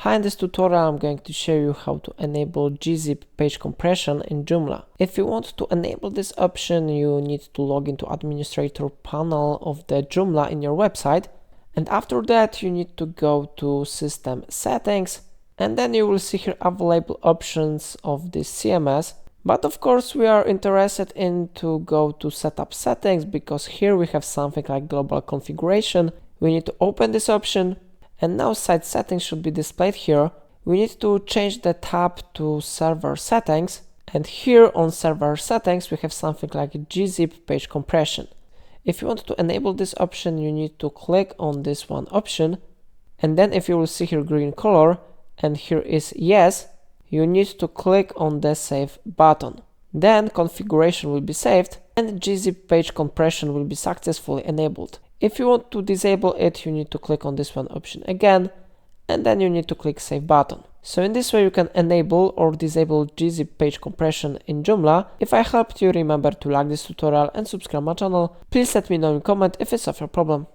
Hi, in this tutorial I'm going to show you how to enable Gzip page compression in Joomla. If you want to enable this option, you need to log into administrator panel of the Joomla in your website, and after that you need to go to system settings, and then you will see here available options of this CMS. But of course we are interested in to go to setup settings, because here we have something like global configuration. We need to open this option. And now site settings should be displayed here. We need to change the tab to server settings, and here on server settings we have something like Gzip page compression. If you want to enable this option, you need to click on this one option, and then if you will see here green color and here is yes, you need to click on the save button. Then configuration will be saved and Gzip page compression will be successfully enabled. If you want to disable it, you need to click on this one option again, and then you need to click save button. So in this way you can enable or disable Gzip page compression in Joomla. If I helped you, remember to like this tutorial and subscribe my channel. Please let me know in comment if it's of your problem.